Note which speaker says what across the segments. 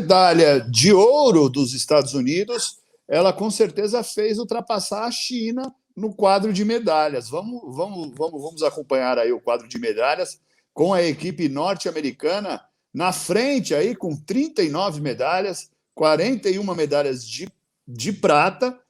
Speaker 1: medalha de ouro dos Estados Unidos, ela com certeza fez ultrapassar a China no quadro de medalhas. Vamos acompanhar aí o quadro de medalhas com a equipe norte-americana na frente aí com 39 medalhas, 41 medalhas de prata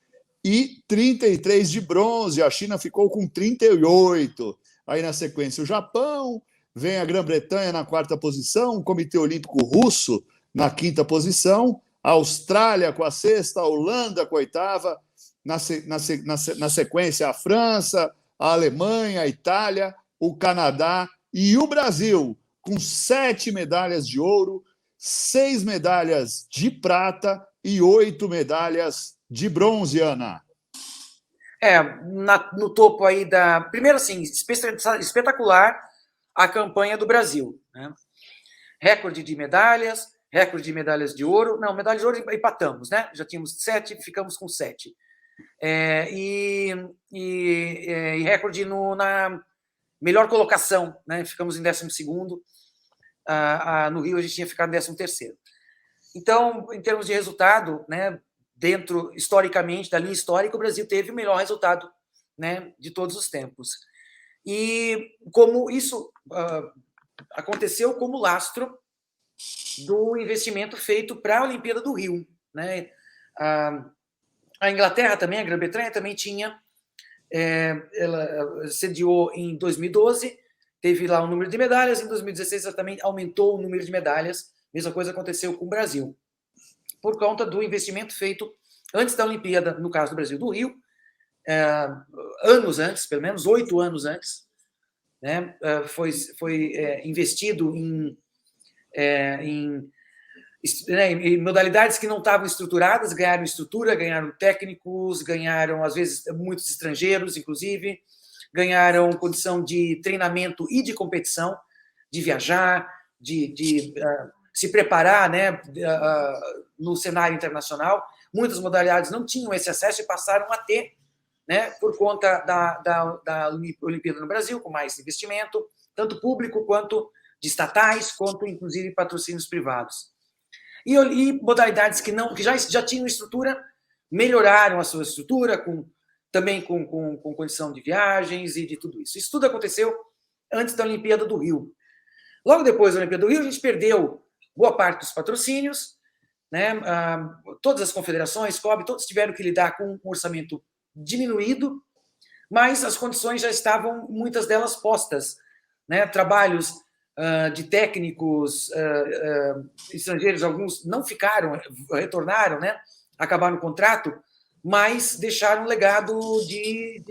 Speaker 1: e 33 de bronze. A China ficou com 38. Aí na sequência o Japão, vem a Grã-Bretanha na quarta posição, o Comitê Olímpico Russo na quinta posição, a Austrália com a sexta, a Holanda com a oitava, na sequência a França, a Alemanha, a Itália, o Canadá e o Brasil, com 7 medalhas de ouro, 6 medalhas de prata e 8 medalhas de bronze, Ana.
Speaker 2: No topo aí da... Primeiro, assim, espetacular a campanha do Brasil, né? Recorde de medalhas de ouro. Não, medalhas de ouro empatamos, né? Já tínhamos 7, ficamos com 7. E recorde na melhor colocação, né? Ficamos em 12º. No Rio a gente tinha ficado em 13º. Então, em termos de resultado, né, historicamente, da linha histórica, o Brasil teve o melhor resultado, né, de todos os tempos. E como isso aconteceu como lastro do investimento feito para a Olimpíada do Rio, né? A Inglaterra também, a Grã-Bretanha também tinha, ela sediou em 2012, teve lá um número de medalhas, em 2016 ela também aumentou o número de medalhas, mesma coisa aconteceu com o Brasil, por conta do investimento feito antes da Olimpíada, no caso do Brasil do Rio, anos antes, pelo menos 8 anos antes, né? Foi investido em modalidades que não estavam estruturadas, ganharam estrutura, ganharam técnicos, ganharam, às vezes, muitos estrangeiros, inclusive, ganharam condição de treinamento e de competição, de viajar, de se preparar, né, no cenário internacional. Muitas modalidades não tinham esse acesso e passaram a ter, né, por conta da Olimpíada no Brasil, com mais investimento, tanto público quanto de estatais, quanto, inclusive, patrocínios privados. E modalidades que já tinham estrutura, melhoraram a sua estrutura, também com condição de viagens e de tudo isso. Isso tudo aconteceu antes da Olimpíada do Rio. Logo depois da Olimpíada do Rio, a gente perdeu boa parte dos patrocínios, né? Todas as confederações, COB, todos tiveram que lidar com um orçamento diminuído, mas as condições já estavam, muitas delas, postas, né? Trabalhos de técnicos estrangeiros, alguns não ficaram, retornaram, né? Acabaram o contrato, mas deixaram um legado de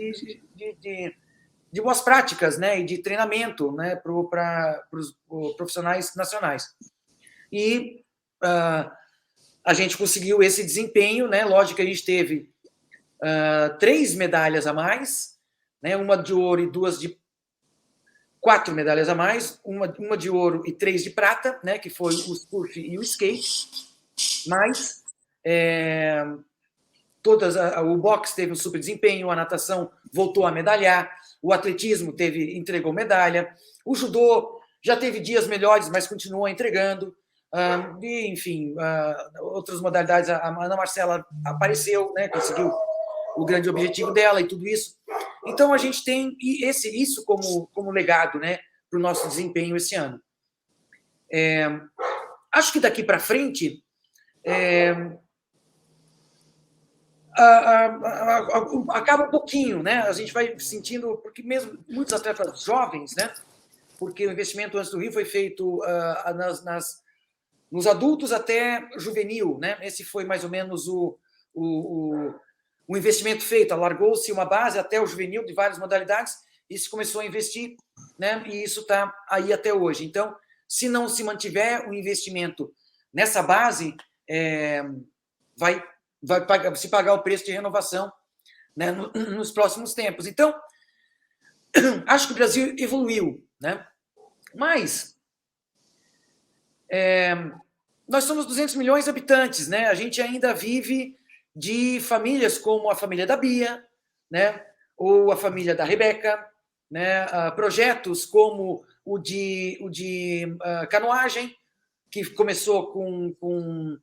Speaker 2: boas práticas, né? E de treinamento, né? Para os profissionais nacionais. E a gente conseguiu esse desempenho, né? Lógico que a gente teve 3 medalhas a mais, né? Uma de ouro e 4 medalhas a mais, uma de ouro e 3 de prata, né? Que foi o surf e o skate. Mas o boxe teve um super desempenho, a natação voltou a medalhar, o atletismo entregou medalha, o judô já teve dias melhores, mas continuou entregando. E, enfim, outras modalidades, a Ana Marcela apareceu, né, conseguiu o grande objetivo dela e tudo isso. Então, a gente tem isso como legado, né, para o nosso desempenho esse ano. Acho que daqui para frente acaba um pouquinho, né? A gente vai sentindo, porque mesmo muitos atletas jovens, né? Porque o investimento antes do Rio foi feito nos adultos até juvenil, né? Esse foi mais ou menos o investimento feito. Alargou-se uma base até o juvenil de várias modalidades e se começou a investir, né? E isso está aí até hoje. Então, se não se mantiver o investimento nessa base, vai se pagar o preço de renovação, né, nos próximos tempos. Então, acho que o Brasil evoluiu, né? Mas nós somos 200 milhões de habitantes, né? A gente ainda vive de famílias como a família da Bia, né? Ou a família da Rebeca, né? Projetos como o de canoagem, que começou com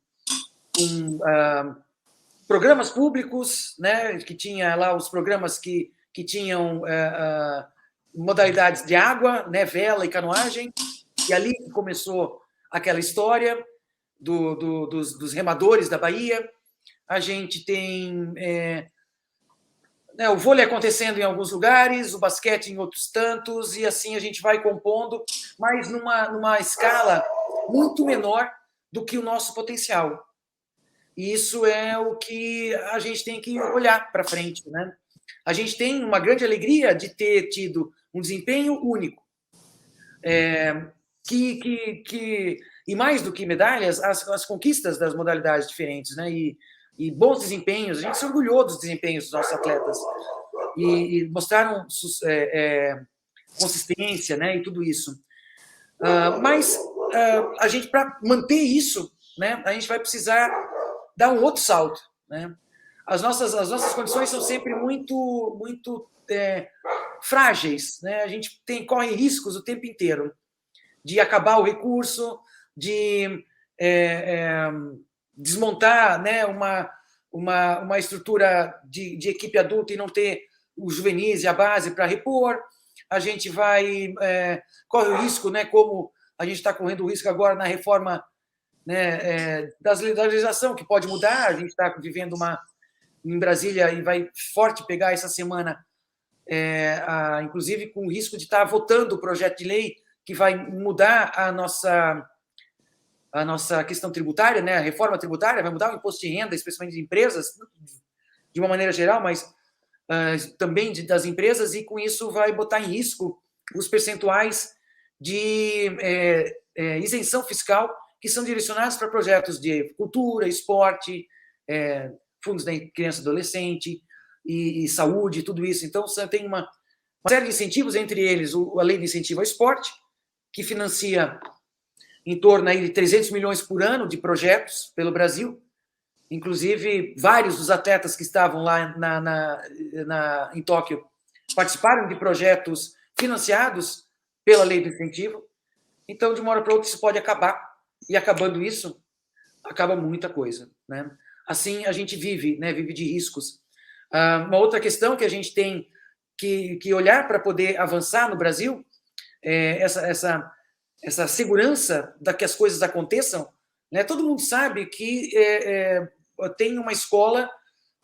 Speaker 2: programas públicos, né, que tinha lá os programas que tinham modalidades de água, né, vela e canoagem, e ali começou aquela história dos remadores da Bahia. A gente tem o vôlei acontecendo em alguns lugares, o basquete em outros tantos, e assim a gente vai compondo, mas numa escala muito menor do que o nosso potencial. E isso é o que a gente tem que olhar para frente, né? A gente tem uma grande alegria de ter tido um desempenho único. E mais do que medalhas, as conquistas das modalidades diferentes, né? E bons desempenhos. A gente se orgulhou dos desempenhos dos nossos atletas. E mostraram consistência, né? E tudo isso. Mas a gente, para manter isso, né? A gente vai precisar dar um outro salto, né? As nossas condições são sempre muito frágeis, né? A gente corre riscos o tempo inteiro de acabar o recurso, de desmontar, né, uma estrutura de equipe adulta e não ter os juvenis e a base para repor. A gente corre o risco, né, como a gente está correndo o risco agora na reforma, né, da legislação, que pode mudar. A gente está vivendo em Brasília e vai forte pegar essa semana, inclusive com o risco de estar votando o projeto de lei que vai mudar a nossa questão tributária, né? A reforma tributária vai mudar o imposto de renda, especialmente de empresas, de uma maneira geral, mas também das empresas, e com isso vai botar em risco os percentuais de isenção fiscal que são direcionados para projetos de cultura, esporte, fundos da criança e adolescente e saúde, tudo isso. Então, você tem uma série de incentivos, entre eles a Lei de Incentivo ao Esporte, que financia em torno aí de 300 milhões por ano de projetos pelo Brasil. Inclusive, vários dos atletas que estavam lá em Tóquio participaram de projetos financiados pela Lei do Incentivo. Então, de uma hora para outra, isso pode acabar. E acabando isso, acaba muita coisa, né? Assim, a gente vive, né? Vive de riscos. Uma outra questão que a gente tem que olhar para poder avançar no Brasil é essa segurança de que as coisas aconteçam, né? Todo mundo sabe que tem uma escola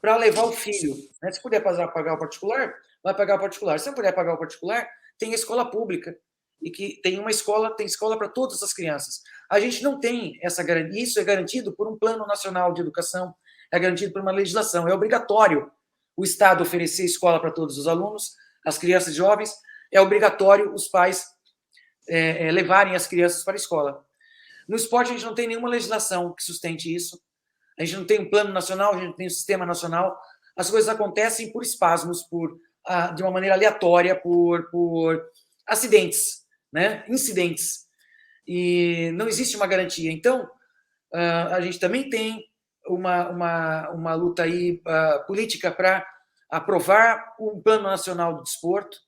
Speaker 2: para levar o filho, né? Se puder pagar o particular, vai pagar o particular. Se não puder pagar o particular, tem a escola pública, e que tem escola para todas as crianças. A gente não tem essa garantia. Isso é garantido por um plano nacional de educação, é garantido por uma legislação. É obrigatório o Estado oferecer escola para todos os alunos, as crianças e jovens. É obrigatório os pais levarem as crianças para a escola. No esporte, a gente não tem nenhuma legislação que sustente isso. A gente não tem um plano nacional, a gente não tem um sistema nacional. As coisas acontecem por espasmos, de uma maneira aleatória, por acidentes, né? Incidentes. E não existe uma garantia. Então, a gente também tem uma luta aí, política para aprovar um plano nacional do desporto.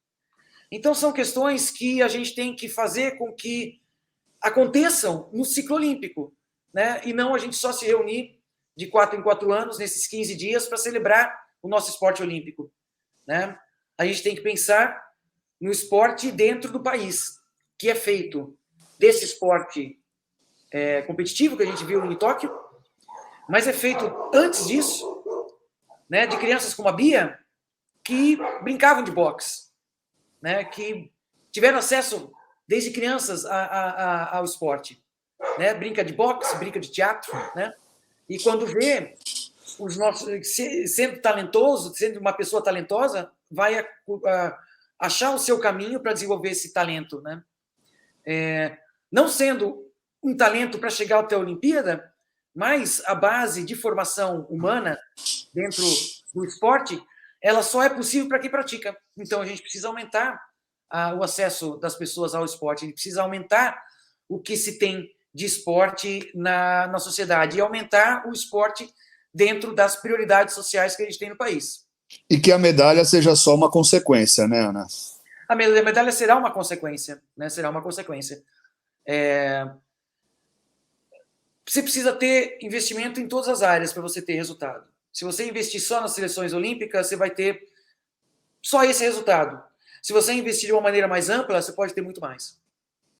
Speaker 2: Então, são questões que a gente tem que fazer com que aconteçam no ciclo olímpico, né? E não a gente só se reunir de 4 em 4 anos, nesses 15 dias, para celebrar o nosso esporte olímpico, né? A gente tem que pensar no esporte dentro do país, que é feito desse esporte competitivo que a gente viu em Tóquio, mas é feito antes disso, né, de crianças como a Bia, que brincavam de boxe, né, que tiveram acesso desde crianças ao esporte, né, brinca de boxe, brinca de teatro, né, e quando vê sendo talentoso, sendo uma pessoa talentosa, vai achar o seu caminho para desenvolver esse talento, né? Não sendo um talento para chegar até a Olimpíada, mas a base de formação humana dentro do esporte, ela só é possível para quem pratica. Então, a gente precisa aumentar o acesso das pessoas ao esporte, a gente precisa aumentar o que se tem de esporte na sociedade e aumentar o esporte dentro das prioridades sociais que a gente tem no país.
Speaker 1: E que a medalha seja só uma consequência, né, Ana?
Speaker 2: A medalha será uma consequência, né? Será uma consequência. você precisa ter investimento em todas as áreas para você ter resultado. Se você investir só nas seleções olímpicas, você vai ter só esse resultado. Se você investir de uma maneira mais ampla, você pode ter muito mais.